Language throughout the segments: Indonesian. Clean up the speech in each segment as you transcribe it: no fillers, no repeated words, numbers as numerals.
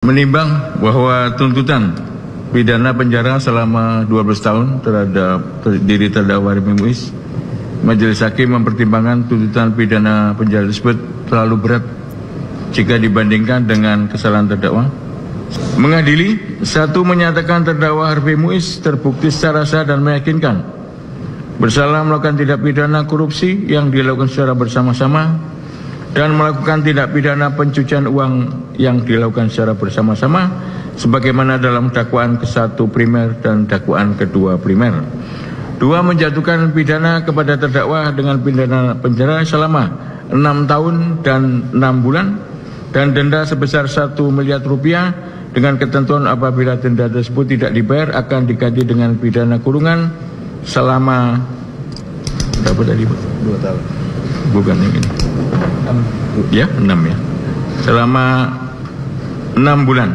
Menimbang bahwa tuntutan pidana penjara selama 12 tahun terhadap diri terdakwa Harvey Muiz, Majelis Hakim mempertimbangkan tuntutan pidana penjara tersebut terlalu berat jika dibandingkan dengan kesalahan terdakwa. Mengadili, satu, menyatakan terdakwa Harvey Muiz terbukti secara sah dan meyakinkan bersalah melakukan tindak pidana korupsi yang dilakukan secara bersama-sama dan melakukan tindak pidana pencucian uang yang dilakukan secara bersama-sama sebagaimana dalam dakwaan ke-1 primer dan dakwaan kedua primer. 2, menjatuhkan pidana kepada terdakwa dengan pidana penjara selama 6 tahun dan 6 bulan dan denda sebesar 1 miliar rupiah dengan ketentuan apabila denda tersebut tidak dibayar akan diganti dengan pidana kurungan selama berapa tadi, Pak? 2 tahun. Bukan yang ini. Ya, 6 ya. Selama 6 bulan.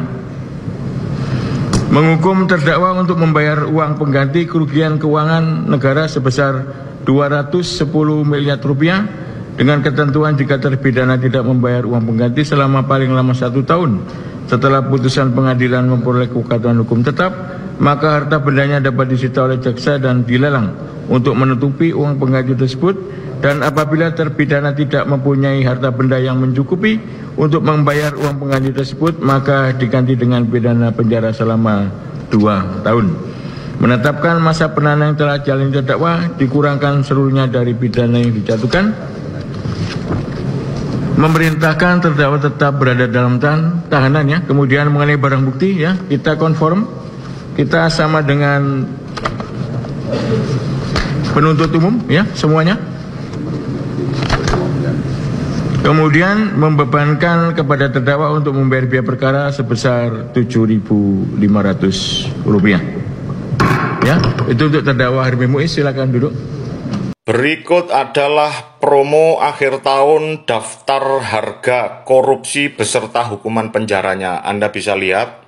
Menghukum terdakwa untuk membayar uang pengganti kerugian keuangan negara sebesar 210 miliar rupiah dengan ketentuan jika terpidana tidak membayar uang pengganti selama paling lama 1 tahun setelah putusan pengadilan memperoleh kekuatan hukum tetap, maka harta bendanya dapat disita oleh jaksa dan dilelang untuk menutupi uang pengganti tersebut. Dan apabila terpidana tidak mempunyai harta benda yang mencukupi untuk membayar uang pengganti tersebut, maka diganti dengan pidana penjara selama 2 tahun. Menetapkan masa penahanan yang telah jalani terdakwa dikurangkan seluruhnya dari pidana yang dijatuhkan. Memerintahkan terdakwa tetap berada dalam tahanan ya. Kemudian mengenai barang bukti ya, kita konform, kita sama dengan penuntut umum ya semuanya. Kemudian membebankan kepada terdakwa untuk membayar biaya perkara sebesar Rp7.500. Ya, itu untuk terdakwa Harvey Muiz, silakan duduk. Berikut adalah promo akhir tahun daftar harga korupsi beserta hukuman penjaranya. Anda bisa lihat,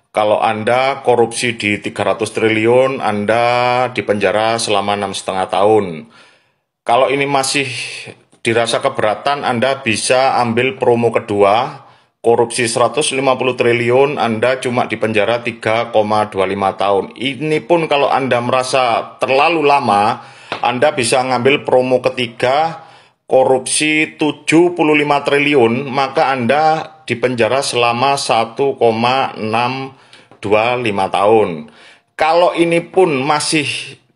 kalau Anda korupsi di 300 triliun, Anda dipenjara selama 6,5 tahun. Kalau ini masih dirasa keberatan, Anda bisa ambil promo kedua, korupsi 150 triliun, Anda cuma dipenjara 3,25 tahun. Ini pun kalau Anda merasa terlalu lama, Anda bisa ngambil promo ketiga, korupsi 75 triliun, maka Anda dipenjara selama 1,625 tahun. Kalau ini pun masih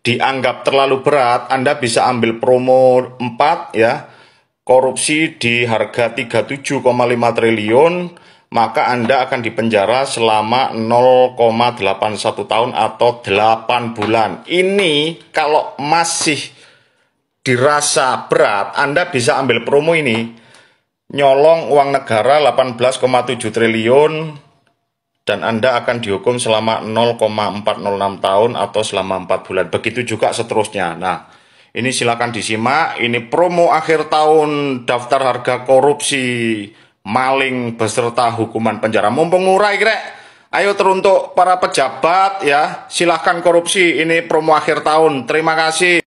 dianggap terlalu berat, Anda bisa ambil promo 4 ya, korupsi di harga 37,5 triliun, maka Anda akan dipenjara selama 0,81 tahun atau 8 bulan. Ini kalau masih dirasa berat, Anda bisa ambil promo ini, nyolong uang negara 18,7 triliun, dan Anda akan dihukum selama 0,406 tahun atau selama 4 bulan. Begitu juga seterusnya. Nah, ini silakan disimak, ini promo akhir tahun daftar harga korupsi, maling beserta hukuman penjara. Mumpung murah kira. Ayo teruntuk para pejabat ya, silahkan korupsi, ini promo akhir tahun. Terima kasih.